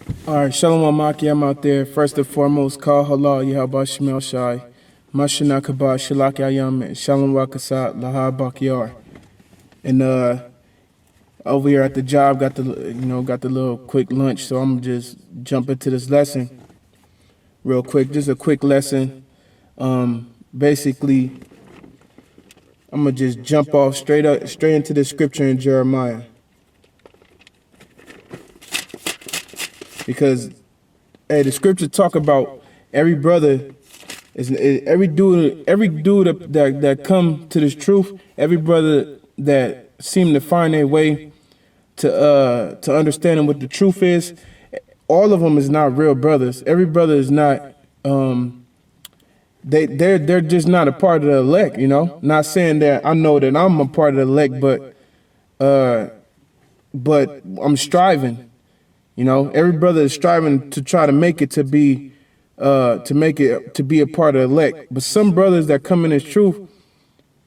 All right, Shalom Amaki, I'm out there. First and foremost, call halal, Yahaba Shemel Shai, Mashina Kabah, Shalak Ayam, Shalom Wakasat, Laha Bakyar. And over here at the job, got the little quick lunch, so I'm gonna just jump into this lesson real quick. Just a quick lesson. Basically, I'm gonna just jump off straight into the scripture in Jeremiah. Because, hey, the scripture talk about every brother, every dude that come to this truth, every brother that seem to find their way to understanding what the truth is. All of them is not real brothers. Every brother is not. They're just not a part of the elect. You know, not saying that I know that I'm a part of the elect, but I'm striving. You know, every brother is striving to try to make it to be a part of the elect. But some brothers that come in as truth,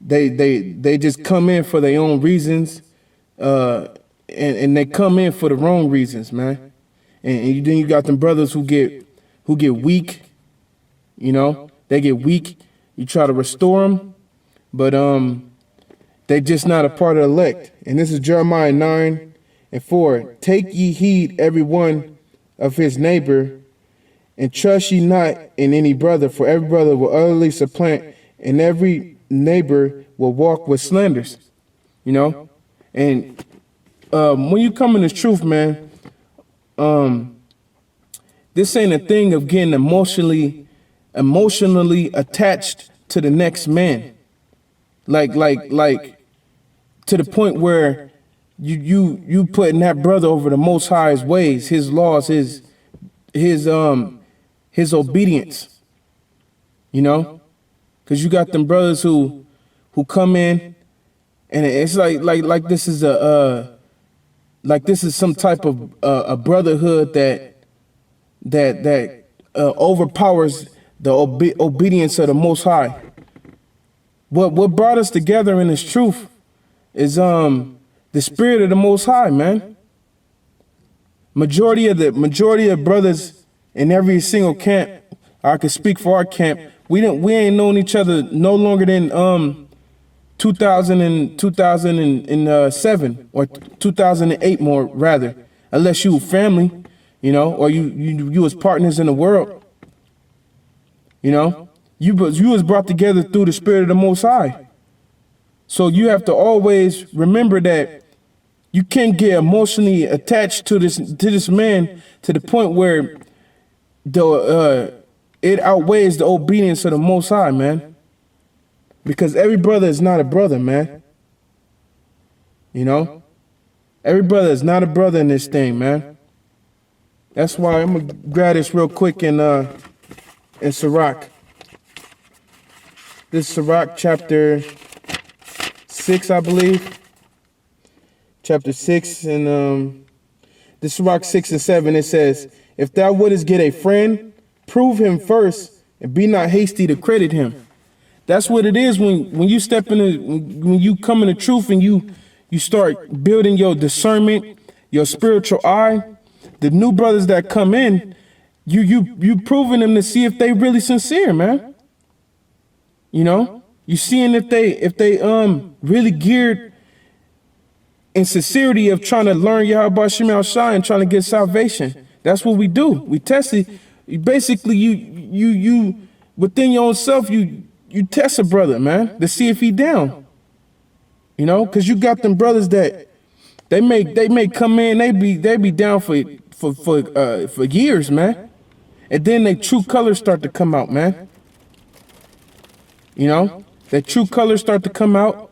they just come in for their own reasons, and they come in for the wrong reasons, man. And then you got them brothers who get weak. You know, they get weak. You try to restore them, but they just not a part of the elect. And this is Jeremiah 9:4. Take ye heed every one of his neighbor, and trust ye not in any brother, for every brother will utterly supplant, and every neighbor will walk with slanders. You know, and when you come in this truth, man, this ain't a thing of getting emotionally attached to the next man, like to the point where you putting that brother over the Most High's ways, his laws, his obedience. You know, because you got them brothers who come in, and it's like this is some type of a brotherhood that overpowers the obedience of the Most High. What brought us together in this truth is the spirit of the Most High, man. Majority of brothers in every single camp, I can speak for our camp, we ain't known each other no longer than 2007 or 2008 more rather, unless you were family, you know, or you was partners in the world. You know, you was brought together through the spirit of the Most High. So you have to always remember that you can't get emotionally attached to this man to the point where it outweighs the obedience of the Most High, man. Because every brother is not a brother, man. You know, every brother is not a brother in this thing, man. That's why I'm gonna grab this real quick in Sirach. This is Sirach chapter 6, I believe. Chapter 6, and this Sirach 6:7, it says, if thou wouldest get a friend, prove him first, and be not hasty to credit him. That's what it is when you step in, when you come in the truth and you start building your discernment, your spiritual eye. The new brothers that come in, you proving them to see if they really sincere, man. You know, you seeing if they really geared in sincerity of trying to learn Yahweh Shemel Shai and trying to get salvation. That's what we do. We test it. Basically, you within your own self, you test a brother, man, to see if he down. You know, because you got them brothers that they may come in, they be down for years, man, and then their true colors start to come out, man. You know, their true colors start to come out.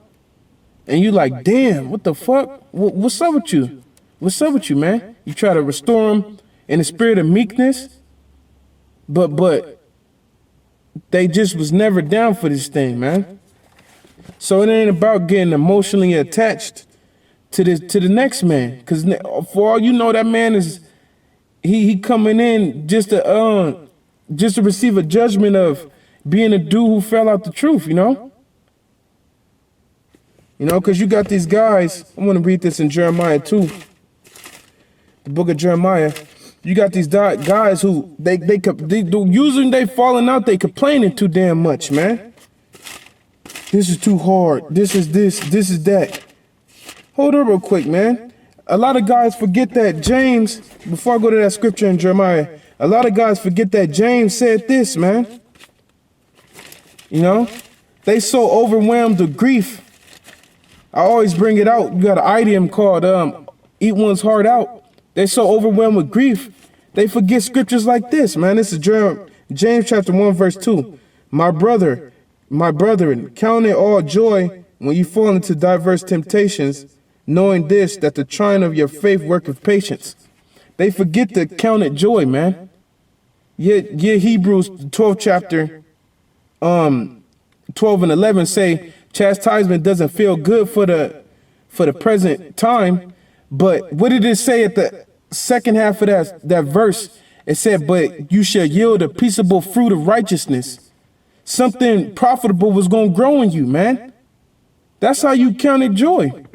And you like, damn, what the fuck? What's up with you? What's up with you, man? You try to restore them in the spirit of meekness, but they just was never down for this thing, man. So it ain't about getting emotionally attached to the next man, because for all you know, that man is he coming in just to receive a judgment of being a dude who fell out the truth, you know. You know, because you got these guys. I want to read this in Jeremiah 2, the book of Jeremiah. You got these guys who they usually they falling out, they complaining too damn much, man. This is too hard. This is that. Hold on real quick, man. A lot of guys forget that James, before I go to that scripture in Jeremiah, a lot of guys forget that James said this, man. You know, they so overwhelmed with grief. I always bring it out. You got an idiom called eat one's heart out. They're so overwhelmed with grief, they forget scriptures like this, man. This is James chapter 1, verse 2. My brethren, count it all joy when you fall into diverse temptations, knowing this, that the trying of your faith worketh patience. They forget to count it joy, man. Yet Hebrews 12 chapter 12 and 11 say chastisement doesn't feel good for the present time. But what did it say at the second half of that verse? It said, but you shall yield a peaceable fruit of righteousness. Something profitable was going to grow in you, man. That's how you counted joy.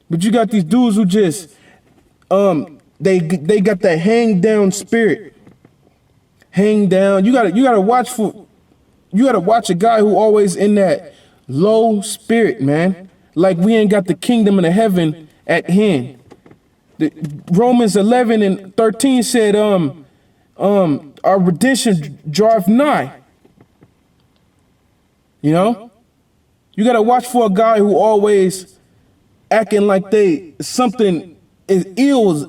But you got these dudes who just, they got that hang down spirit. Hang down. You gotta watch a guy who always in that low spirit, man. Like we ain't got the kingdom of the heaven at hand. Romans 11 and 13 said, our redemption draweth nigh. You know, you gotta watch for a guy who always acting like something ill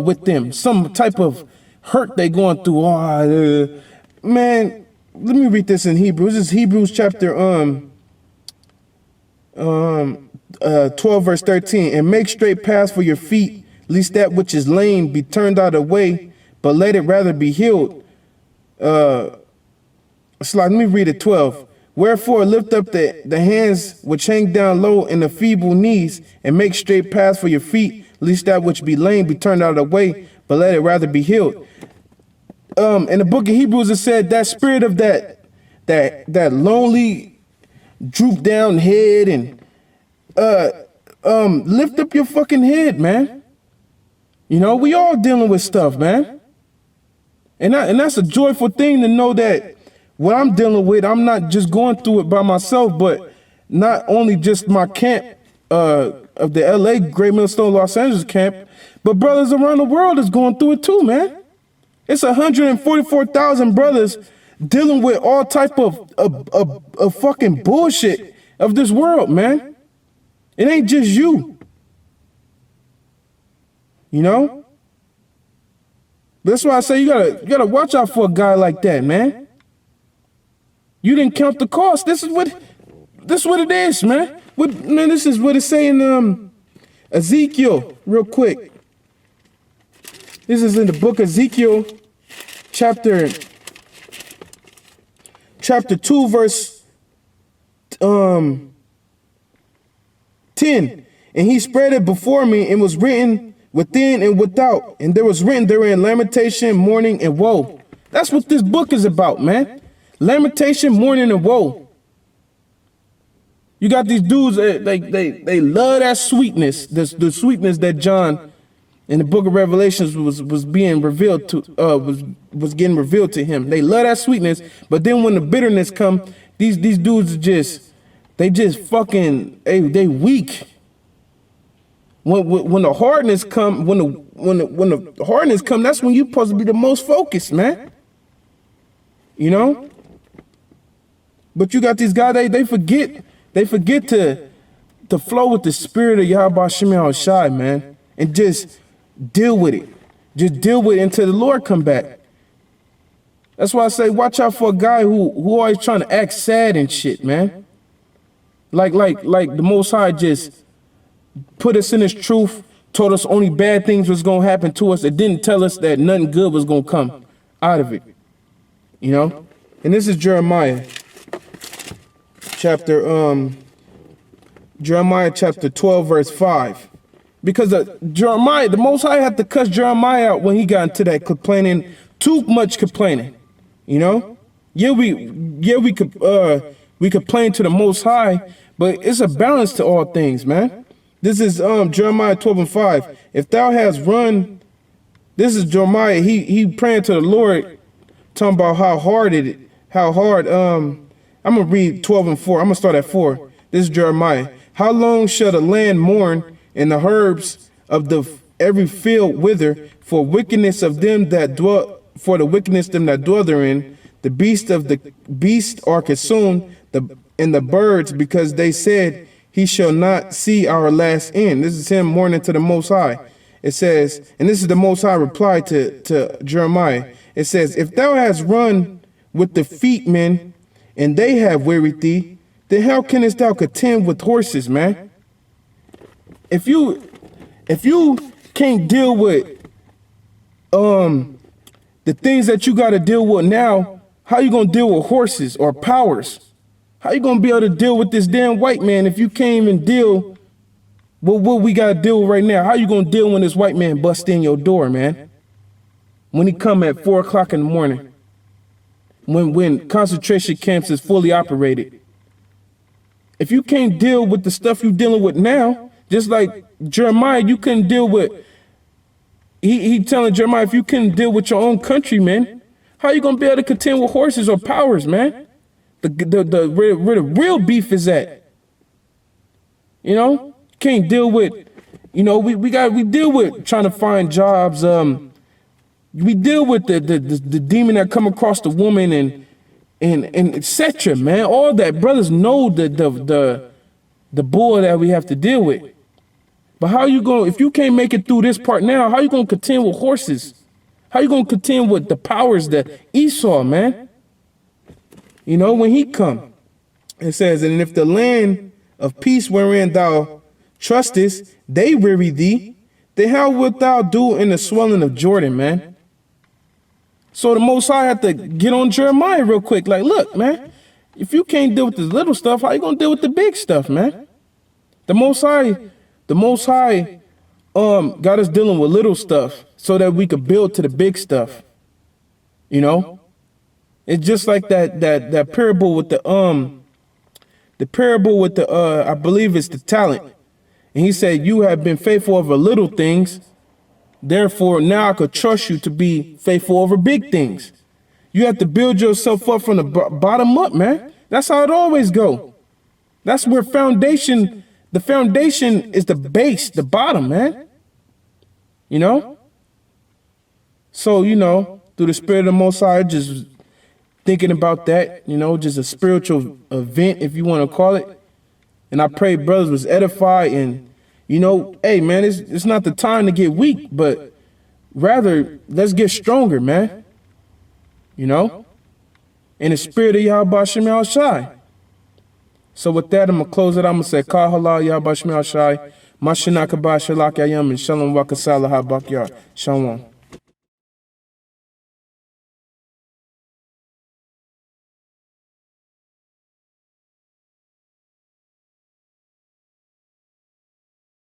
with them, some type of hurt they going through. Man, let me read this in Hebrews. This is Hebrews chapter 12 verse 13, and make straight paths for your feet, lest that which is lame be turned out of the way, but let it rather be healed. Let me read it. 12. Wherefore lift up the hands which hang down low and the feeble knees, and make straight paths for your feet, lest that which be lame be turned out of the way, but let it rather be healed. In the book of Hebrews, it said that spirit of that lonely, droop down head, and lift up your fucking head, man. You know, we all dealing with stuff, man. And that's a joyful thing to know that what I'm dealing with, I'm not just going through it by myself, but not only just my camp of the LA, Great Millstone, Los Angeles camp, but brothers around the world is going through it too, man. It's 144,000 brothers dealing with all type of fucking bullshit of this world, man. It ain't just you. You know? That's why I say you gotta watch out for a guy like that, man. You didn't count the cost. This is what it is, man. This is what it's saying Ezekiel, real quick. This is in the book of Ezekiel, chapter 2, verse 10. And he spread it before me, and was written within and without. And there was written therein lamentation, mourning, and woe. That's what this book is about, man. Lamentation, mourning, and woe. You got these dudes that they love that sweetness, the sweetness that John in the book of Revelations was being revealed to was getting revealed to him. They love that sweetness, but then when the bitterness come, these dudes fucking they weak. When the hardness come, when the hardness come, that's when you're supposed to be the most focused, man. You know? But you got these guys, they forget to flow with the spirit of Yahweh Shema Shai, man, and just deal with it. Just deal with it until the Lord come back. That's why I say watch out for a guy who always trying to act sad and shit, man. Like the Most High just put us in his truth, told us only bad things was gonna happen to us. It didn't tell us that nothing good was gonna come out of it. You know? And this is Jeremiah chapter 12, verse 5. Because Jeremiah, the Most High had to cuss Jeremiah out when he got into that complaining, too much complaining. You know? We complain to the Most High, but it's a balance to all things, man. This is Jeremiah 12 and 5. If thou hast run This is Jeremiah. He praying to the Lord, talking about I'm gonna read 12 and 4. I'm gonna start at 4. This is Jeremiah. How long shall the land mourn and the herbs of every field wither for wickedness of them that dwell therein? The beasts are consumed, and the birds, because they said, he shall not see our last end. This is him mourning to the Most High. It says, and this is the Most High reply to Jeremiah. It says, if thou hast run with the feet men, and they have wearied thee, then how canst thou contend with horses, man? If you can't deal with the things that you got to deal with now, how you gonna deal with horses or powers? How you gonna be able to deal with this damn white man if you can't even deal with what we gotta deal with right now? How you gonna deal when this white man busts in your door, man? When he come at 4 o'clock in the morning, when concentration camps is fully operated. If you can't deal with the stuff you're dealing with now, just like Jeremiah, you couldn't deal with. He telling Jeremiah, if you couldn't deal with your own countrymen, how you gonna be able to contend with horses or powers, man? Where the real beef is at. You know, can't deal with. You know, we deal with trying to find jobs. We deal with the demon that come across the woman and etc. Man, all that brothers know the bull that we have to deal with. But how you going, if you can't make it through this part now, how you gonna contend with horses? How you gonna contend with the powers that Esau, man? You know, when he come, it says, and if the land of peace wherein thou trustest, they weary thee, then how wilt thou do in the swelling of Jordan, man? So the Most High had to get on Jeremiah real quick. Like, look, man, if you can't deal with this little stuff, how you gonna deal with the big stuff, man? The Most High got us dealing with little stuff so that we could build to the big stuff. You know? It's just like that parable with the I believe it's the talent. And he said, you have been faithful over little things. Therefore, now I could trust you to be faithful over big things. You have to build yourself up from the bottom up, man. That's how it always go. That's where the foundation is the base, the bottom, man. You know? So, you know, through the Spirit of the Most High, just thinking about that, you know, just a spiritual event, if you want to call it. And I pray brothers was edified and, you know, hey, man, it's not the time to get weak, but rather let's get stronger, man. You know, in the spirit of Yahweh Shem Shai. So with that, I'm going to close it. I'm going to say, Ka halal Yahweh Shem Shai, Mashanakabah Shalak Ayam, and Shalom Wakasala Habak Yah. Shalom.